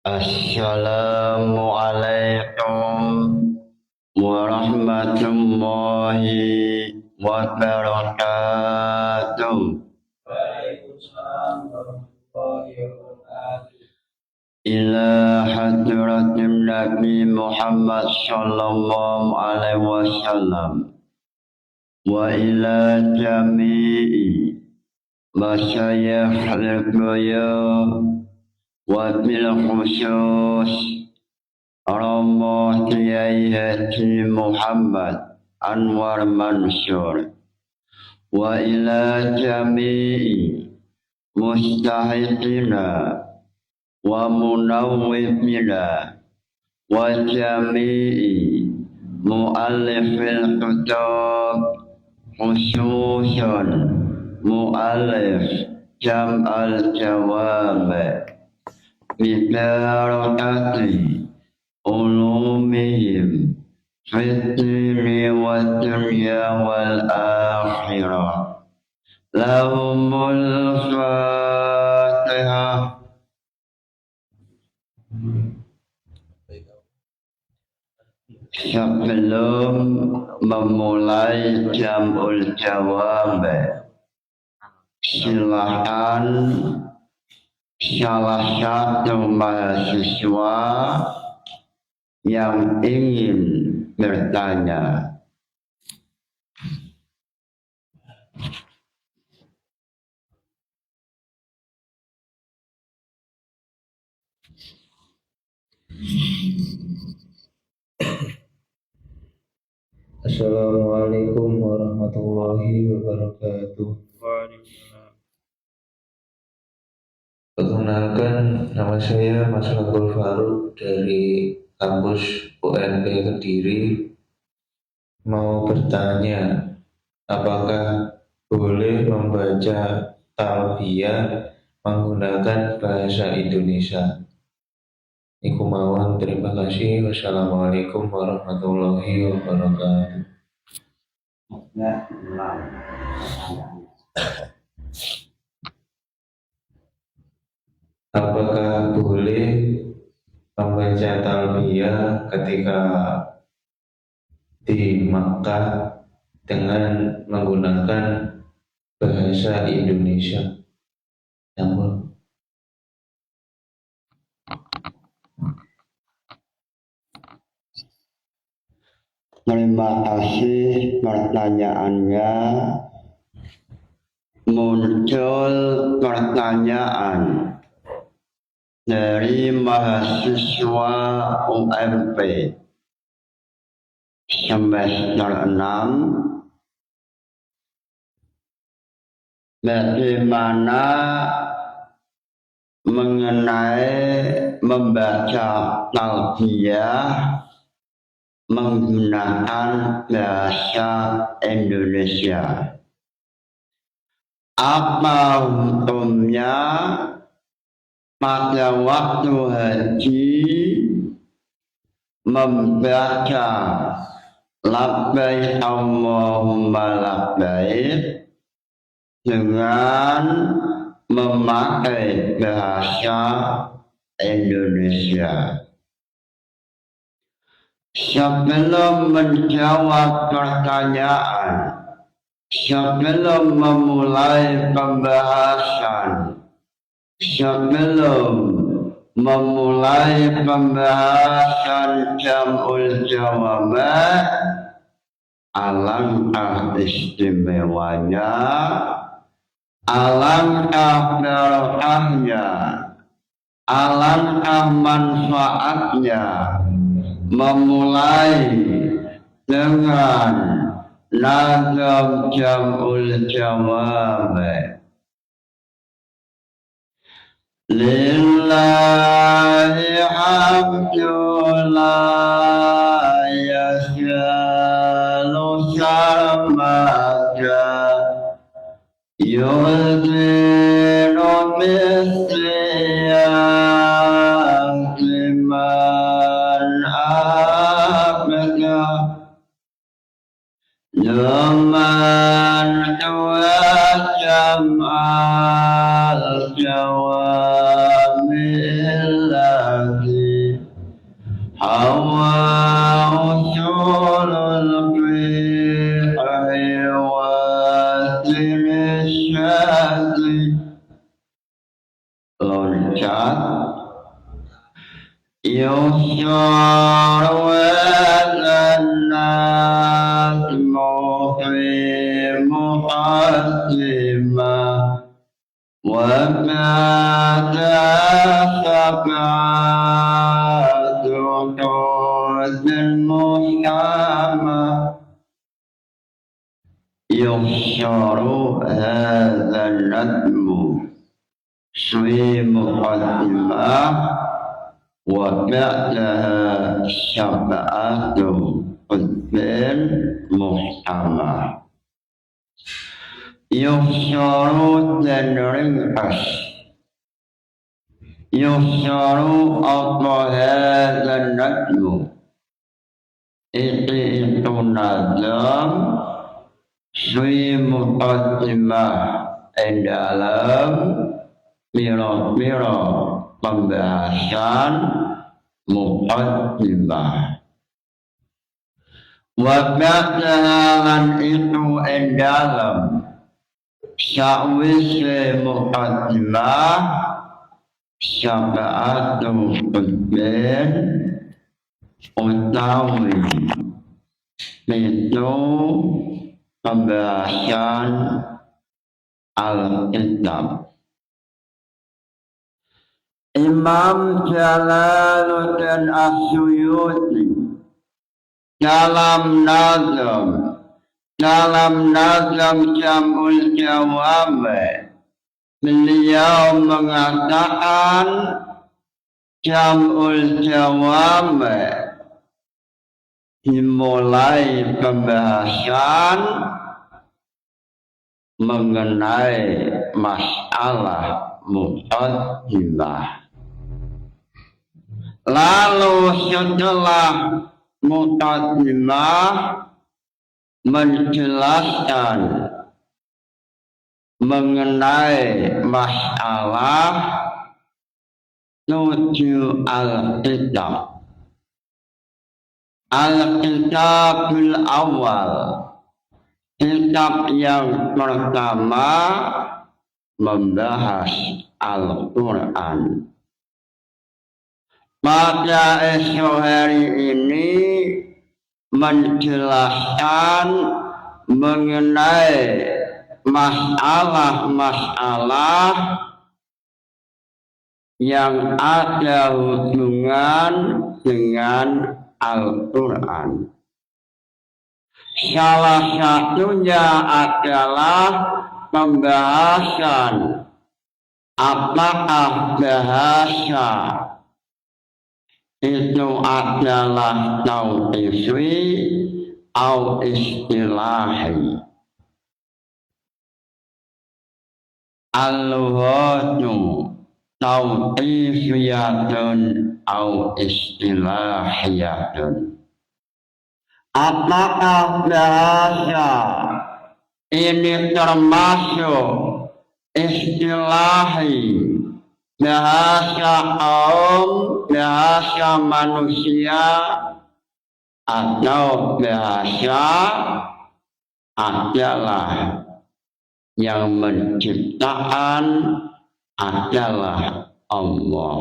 Assalamualaikum warahmatullahi wabarakatuh. Waalaikumsalam warahmatullahi wabarakatuh. Ila hadratin Nabi Muhammad sallallahu alaihi wasallam wa ila jami'i masyayikh al-ghuyub wa bil khusus Romo Kiai Haji Muhammad Anwar Mansur wa ila jami'i mustahiqina wa munawwibina wa jami'i mu'allifil kitab khususan mu'allif jam'al jawami bibarakati ulumihim fitni wa dunya wal akhirah lahumul fatihah. Sebelum memulai jam'ul jawab, silakan salah satu mahasiswa yang ingin bertanya. Assalamualaikum warahmatullahi wabarakatuh. Perkenalkan, nama saya Mas Fakul Faruk dari kampus UNB Kediri. Mau bertanya, apakah boleh membaca talbiyah menggunakan bahasa Indonesia? Iku mawon, terima kasih. Wassalamualaikum warahmatullahi wabarakatuh. Apakah boleh membaca talbiyah ketika di Makkah dengan menggunakan bahasa Indonesia? Namun Terima kasih pertanyaannya. Muncul pertanyaan dari mahasiswa UMP semester 6, bagaimana mengenai membaca talbiyah menggunakan bahasa Indonesia. Apa hukumnya pada waktu haji membaca labbaik Allahumma labbaik dengan memakai bahasa Indonesia? Sebelum menjawab pertanyaan, sebelum memulai pembahasan, sebelum memulai pembahasan jam'ul jawab, alangkah istimewanya, alangkah barokahnya, alangkah manfaatnya memulai dengan nazam jam'ul jawab. Lillahi hamdu la yas'alu samaka yudhinu misliyan man abda Zaman jam'al jawamil hawa usulul fiqhi wa irsyadi loncat yusyar wa lannas muhimah وَمَاذَا سَبْعَةُ حُسْنٍ مُحْكَمَةٍ يُحْشَرُ هَذَا النَّظْمُ في مقدمة وبعدها سبعة حسن محكمة yuhsyaru dan ringkas yuhsyaru apa hadzal nadmu itu nazam fi muqaddimah dalam mira-mira pembahasan muqaddimah wa ba'daha lan itu dalam sya'wisi muqaddimah syaba'atu qudbin utawi itu pembahasan Al-Kitab. Imam Jalaluddin As-Suyuti dalam nazam Jam'ul Jawami beliau mengatakan Jam'ul Jawami dimulai pembahasan mengenai masalah muqaddimah. Lalu setelah muqaddimah menjelaskan mengenai masalah tujuh al-kitab. Al-kitabul awal, kitab yang pertama membahas Al-Quran. Pada esok hari ini menjelaskan mengenai masalah-masalah yang ada hubungan dengan Al-Quran. Salah satunya adalah pembahasan apakah bahasa itu adalah tauqifi atau istilahi. Al-lughatu tauqifiyatun atau istilahiyatun. Apakah bahasa ini termasuk istilahi, bahasa kaum, bahasa manusia, atau bahasa adalah yang menciptakan adalah Allah.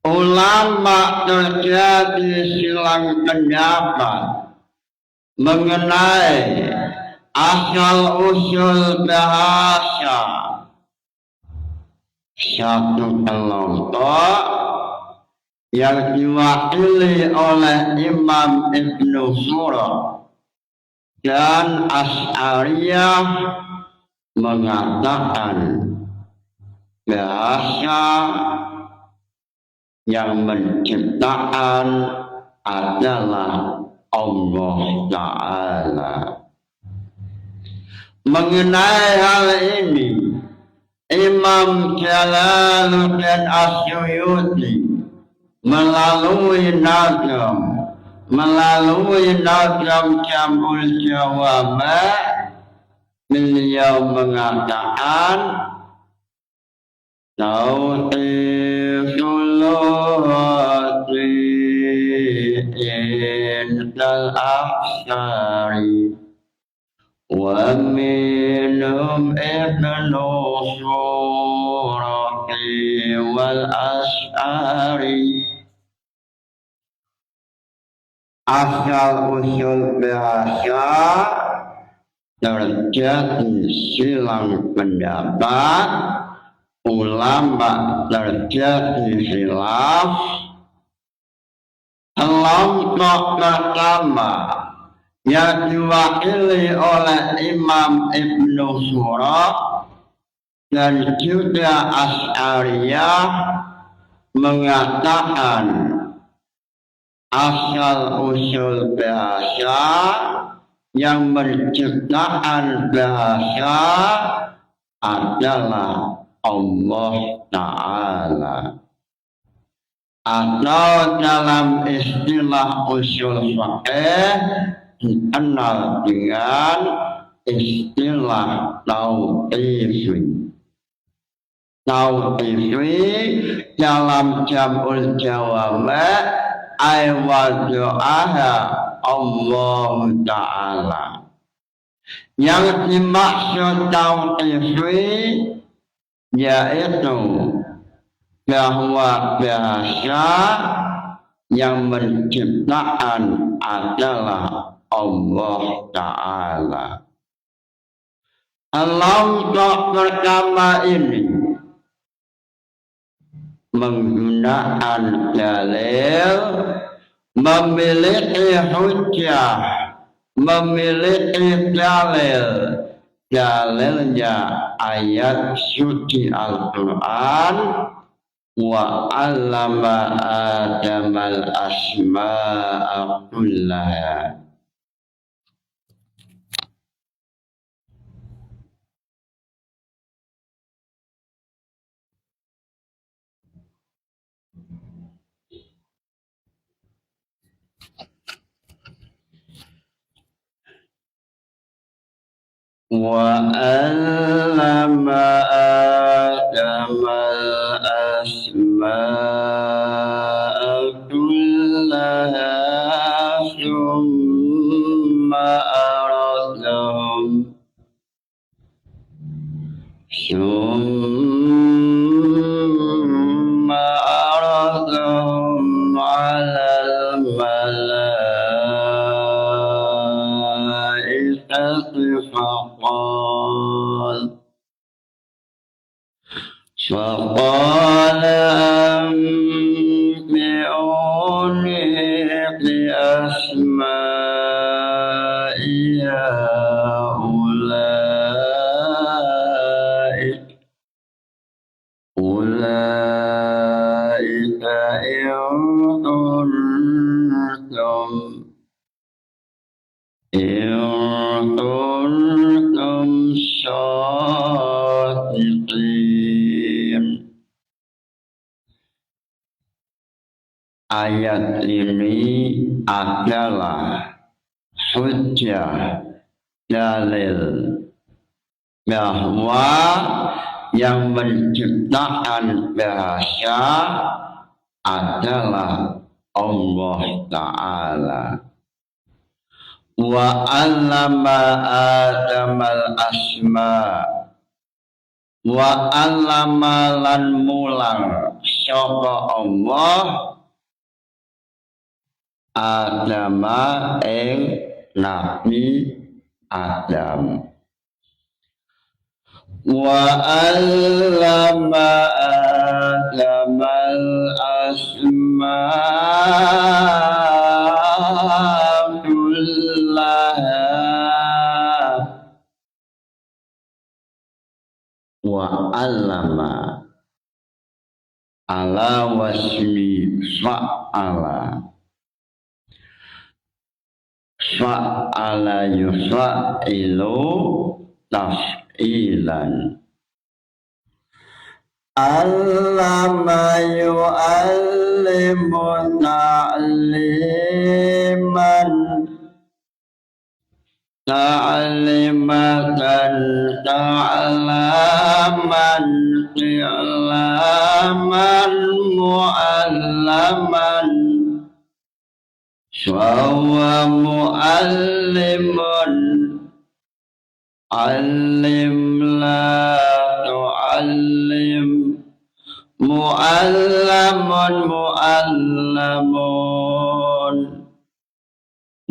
Ulama terjadi silang pendapat mengenai asal usul bahasa. Satu kelompok yang diwakili oleh Imam Ibnu Surah dan Asy'ariyah mengatakan bahasa yang menciptakan adalah Allah Ta'ala. Mengenai hal ini, Imam Jalaluddin As-Suyuti melalui nazam Jam'ul Jawami, beliau mengatakan tauqiful lughati الأشعري ومنهم ابن صورة والأشعري. Asal usul bahasa terjadi silang pendapat, ulama terjadi khilaf, kelompok pertama yang diwakili oleh Imam Ibnu Surah dan juga Asy'ariyah mengatakan asal usul bahasa yang menciptakan bahasa adalah Allah Ta'ala, atau dalam istilah usul fiqh dikenal dengan istilah tauqifiyah. Tauqifiyah dalam jam'ul jawama' ay wadu'aha Allah Ta'ala. Yang dimaksud tauqifiyah yaitu bahwa bahasa yang menciptakan adalah Allah Ta'ala. Kelompok pertama ini menggunakan dalil, memiliki hujjah, memiliki dalil. Dalilnya ayat suci Al-Quran, wa 'allama Adamal asma'a kullaha. وَعَلَّمَ آدَمَ الْأَسْمَاءَ كُلَّهَا ثُمَّ عَرَضَهُمْ عَلَى الْمَلَائِكَةِ فقال أنبئوني بأسماء أولئك إن كنتم صادقين. Ayat ini adalah hujjah, dalil bahwa yang menciptakan bahasa adalah Allah Ta'ala. Wa 'allama Adamal asma' wa 'allama lan mulang sapa Allah Adama ing Nabi Adam. Wa 'allama Adamal asma' kullaha wa 'allama ala wasmi fa'ala. Fa'ala yuf'ilu taf'ilan. Allama yu'allimu ta'liman ta'limatan ta'laman i'laman mu'allaman Fahuwa mu'allimun Alim la tu'allim Mu'allamun mu'allamun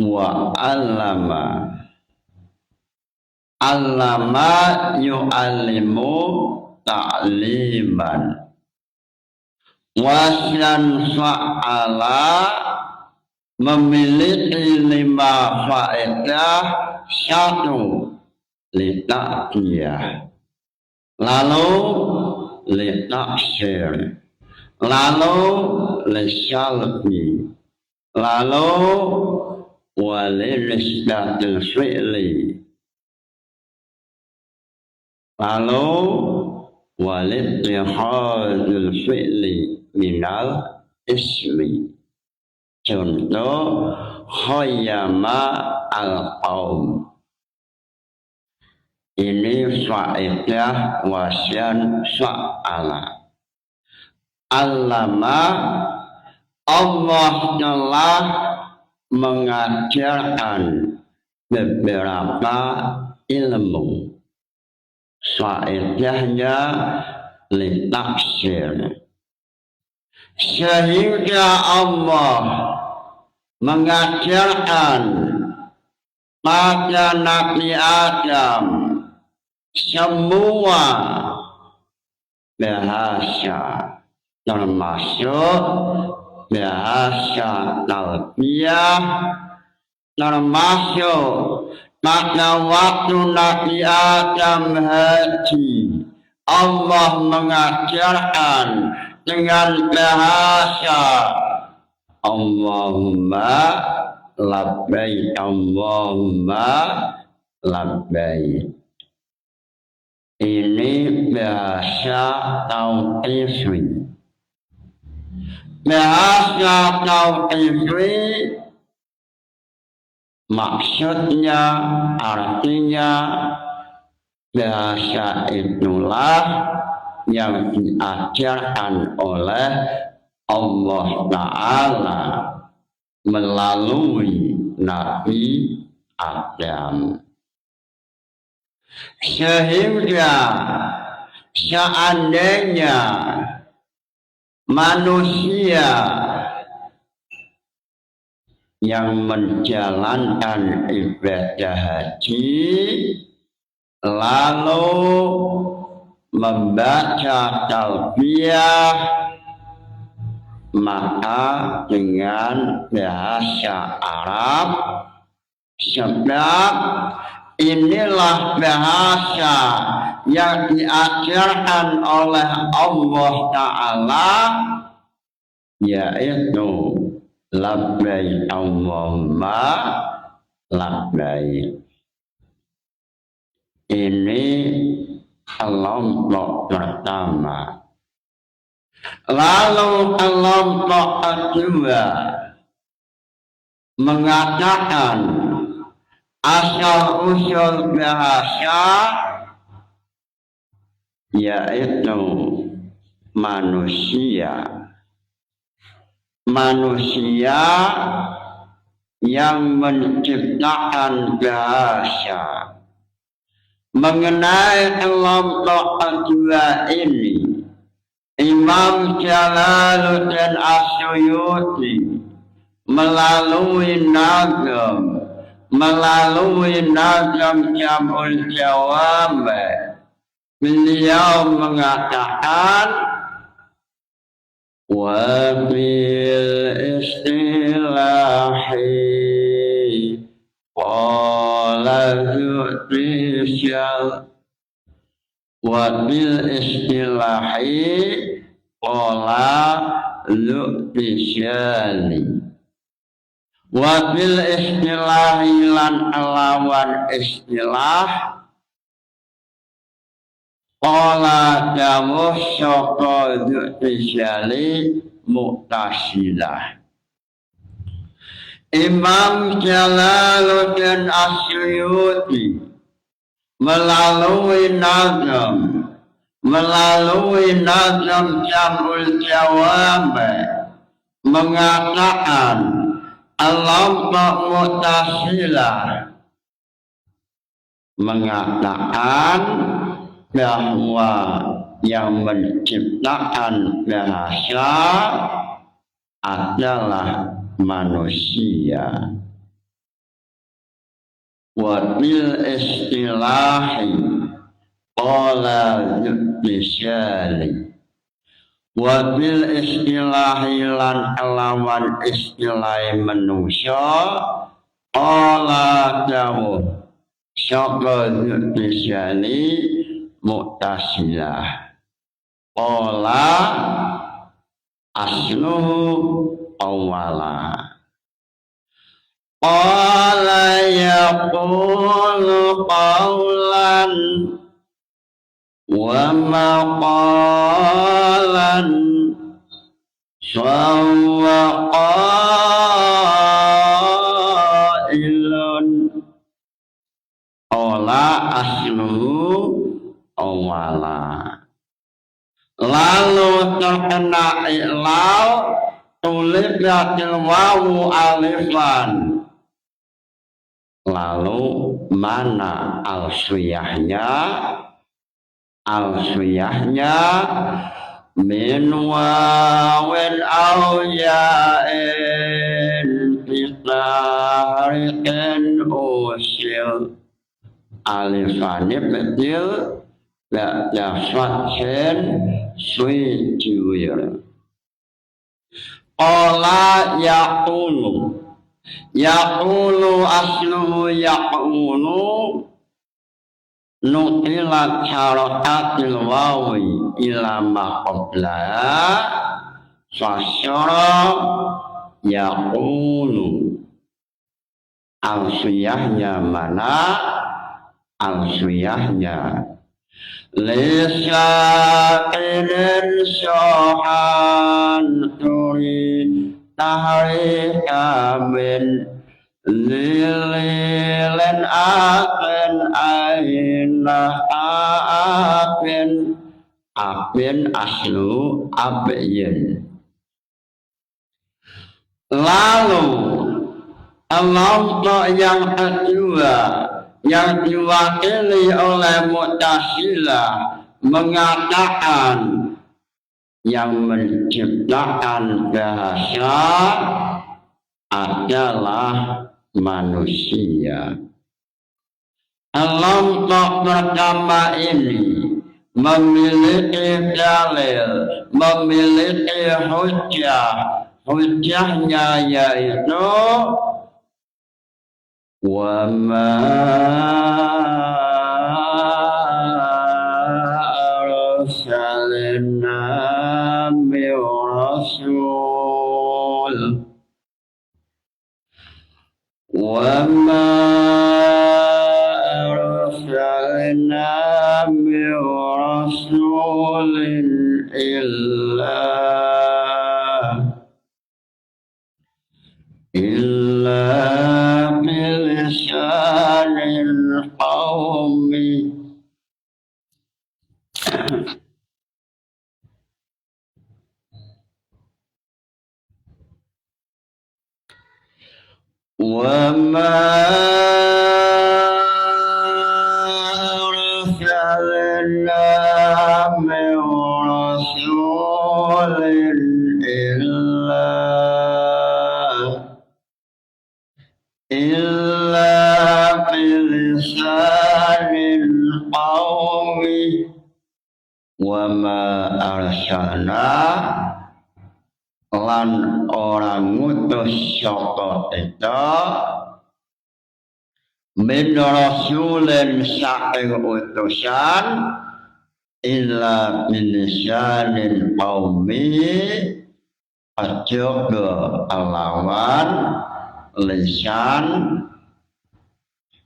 Wa'allama Allama yu'allimu ta'liman Wasyan fa'ala memiliki 5 faedah. 1 litakiyah, lalu litaksir, lalu lisyalbi, lalu walirisdatil fi'li, lalu walitihadul fi'li minal ismi. Contoh khayyama al-qaum. Ini faedah wasyan fa'ala. Allama, Allah telah mengajarkan beberapa ilmu. Faedahnya litaksir. Sehingga Allah mengajarkan pada Nabi Adam semua bahasa, termasuk bahasa talbiyah, termasuk pada waktu Nabi Adam haji, Allah mengajarkan dengan bahasa Allahumma labbaik, Allahumma labbaik. Ini bahasa tauqifiyah. Bahasa tauqifiyah maksudnya, artinya bahasa itulah yang diajarkan oleh Allah Ta'ala melalui Nabi Adam. Sehingga seandainya manusia yang menjalankan ibadah haji lalu membaca talbiyah, maka dengan bahasa Arab, sebab inilah bahasa yang diajarkan oleh Allah Ta'ala, yaitu labbaik Allahumma labbaik. Ini kelompok pertama. Lalu kelompok kedua mengatakan asal usul bahasa yaitu manusia. Manusia yang menciptakan bahasa. Mengenai kelompok kedua ini, Imam Jalaluddin As-Suyuti melalui nazam Jam'ul Jawami, beliau mengatakan wa bil istilahi qala zu'tishal wa bil istilahi qala zu'tishali wa bil istilahi lan lawan istilah qala dawuh saka zu'tishali mu'tasilah. Imam Jalaluddin As-Suyuti melalui nazam Jam'ul Jawami mengatakan Kelompok Mu'tazilah mengatakan bahwa yang menciptakan bahasa adalah manusia. Wa bil istilahi qala misali. Wa bil istilahi lan kelawan istilah manusia qala dawuh saka misali Mu'tazilah. Qala asluhu awala. Qala yaqulu qawlan wa maqalan sawwa qailun. Qala asluhu awala. Lalu terkena i'lal tulis yatil wawu alifan. Lalu mana al-suyahnya? Al-suyahnya min wawin au ya'in bitahrikin usil. Alifannya betul ya fathen sujuir. Qala yaqulu. Yaqulu asluhu yaqulu nutilat harakatil wawi ila ma qablaha fasyara yaqulu. Al-suyahnya mana? Al-suyahnya lisaqinin sohan turi tahrika min lilin akin ainah apin aslu abyin. Lalu kelompok yang kedua yang diwakili oleh Mu'tazilah mengatakan yang menciptakan bahasa adalah manusia. Kelompok pertama ini memiliki dalil, memiliki hujjah. Hujjahnya yaitu wa ma arsalna min rasul wa ma arsalna min rasulin illa bilisanil qaumi. Wa ma arsalna min rasulin illa bilisanil qaumi wa ma arsalna lan orang ngutus saka kita min rasulin saking utusan illa bilisanil qaumi ajaga alawan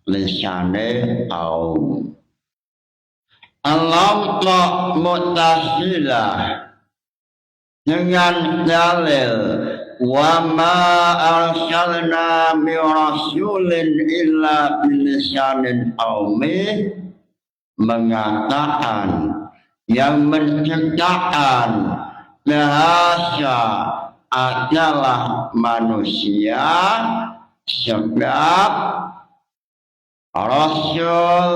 lisane kaum. Kelompok Mu'tazilah dengan dalil wa ma arsalna min rasulin illa bilisanil qaumi mengatakan yang menciptakan bahasa adalah manusia sebab Rasul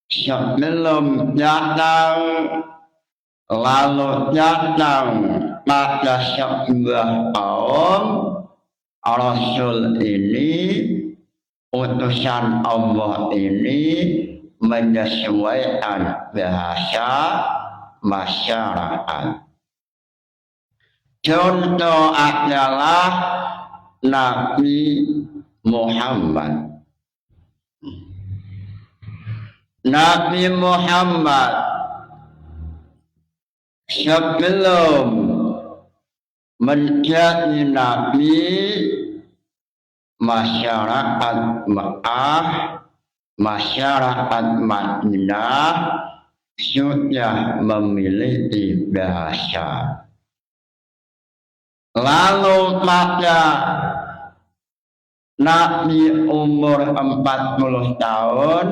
sebelum datang lalu datang pada sebuah kaum. Rasul ini utusan Allah ini menyesuaikan bahasa masyarakat. Contoh adalah Nabi Muhammad. Nabi Muhammad sebelum menjadi Nabi, masyarakat Mekah, masyarakat Madinah sudah memiliki bahasa. Lalu pada Nabi umur 40 tahun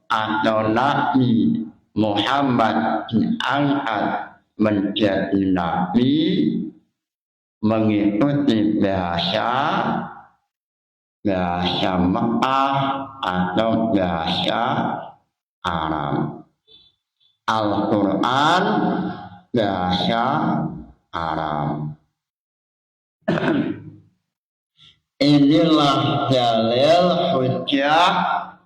atau Nabi Muhammad diangkat menjadi Nabi, mengikuti bahasa Mekah atau bahasa Arab. Al-Quran bahasa Arab. Inilah dalil hujjah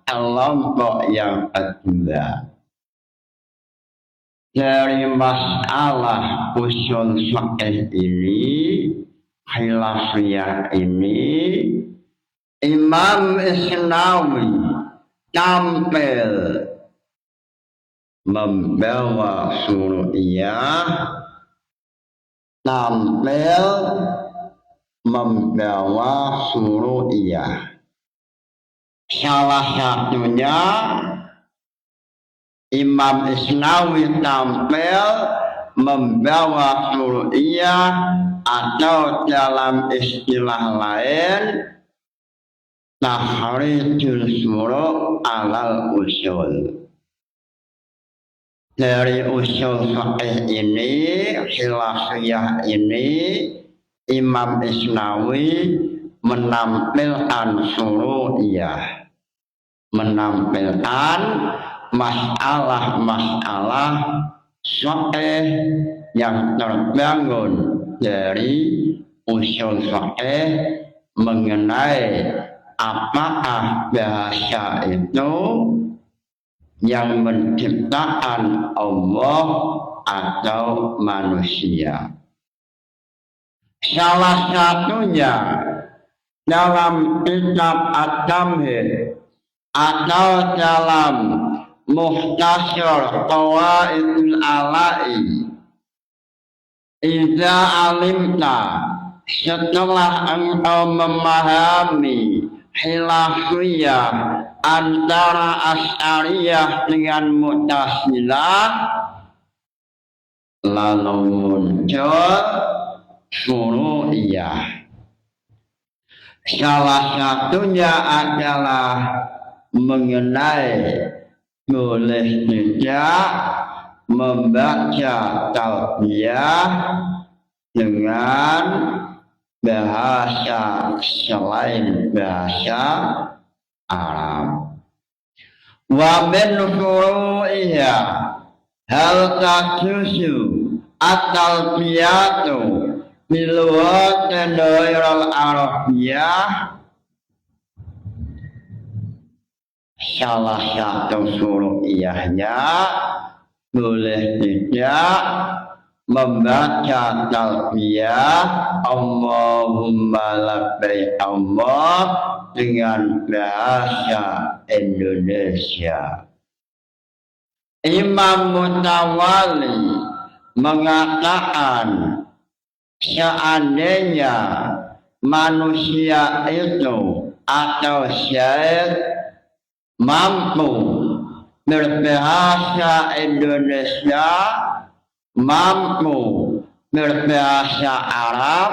kelompok yang kedua. Dari masalah usul fiqh ini, khilafiyah ini, Imam Isnawi tampil membawa suru'iyah, tampil membawa suru'iyah. Salah satunya Imam Isnawi tampil membawa suru'iyah atau dalam istilah lain tahrijul suru' alal usul. Dari usul fiqh ini, khilafiyah ini, Imam Isnawi menampilkan suru'iyah, menampilkan masalah-masalah fiqh yang terbangun dari usul fiqh mengenai apakah bahasa itu yang menciptakan Allah atau manusia. Salah satunya dalam kitab At-Tamhid atau dalam Mukhtasar Qawaidul Ala'i, idza alimta, setelah engkau memahami khilafiyah antara Asy'ariyah dengan Mu'tazilah, lalu muncul suru'iyah. Salah satunya adalah mengenai boleh tidak membaca talbiyah dengan bahasa selain bahasa Arab. Wa min furu'iha hal tajuzu at-talbiyatu bilughatin ghairal arabiyyah. Salah satu suru'iyahnya boleh tidak membaca talbiyah Allahumma labbaik Allah dengan bahasa Indonesia. Imam Mutawalli mengatakan seandainya manusia itu atau syekh mampu berbahasa Indonesia, mampu berbahasa Arab,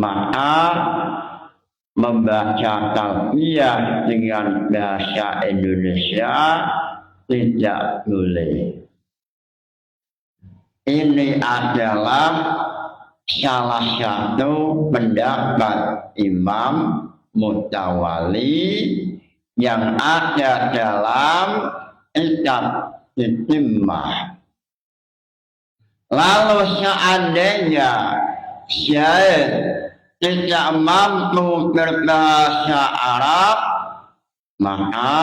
maka membaca talbiyah dengan bahasa Indonesia tidak boleh. Ini adalah salah satu pendapat Imam Mutawali yang ada dalam kitab Titimmah. Lalu seandainya Syekh tidak mampu berbahasa Arab, maka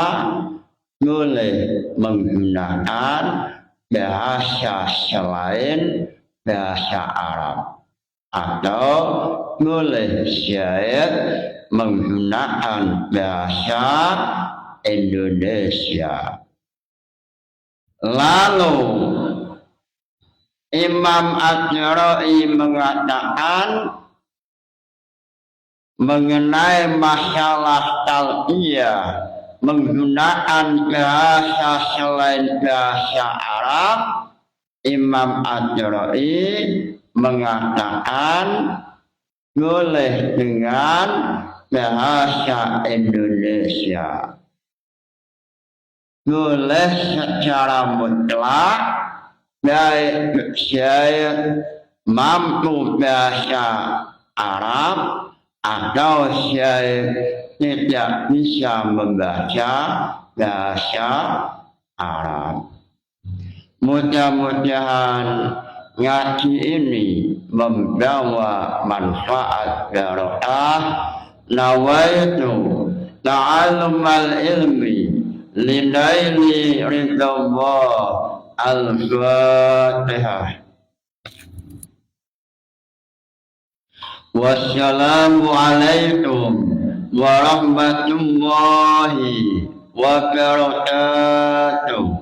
boleh menggunakan bahasa selain bahasa Arab, atau boleh Syekh menggunakan bahasa Indonesia. Lalu Imam Asy'ari mengatakan mengenai masalah talqiyah menggunakan bahasa selain bahasa Arab, Imam Asy'ari mengatakan boleh dengan bahasa Indonesia. Boleh secara mutlak, baik Syekh mampu bahasa Arab atau Syekh tidak bisa membaca bahasa Arab. Mudah-mudahan ngaji ini membawa manfaat barokah. Nawaitu ta'allumal ilmi linaili ridallah. Al-Fatihah. Wassalamu alaikum warahmatullahi wabarakatuh.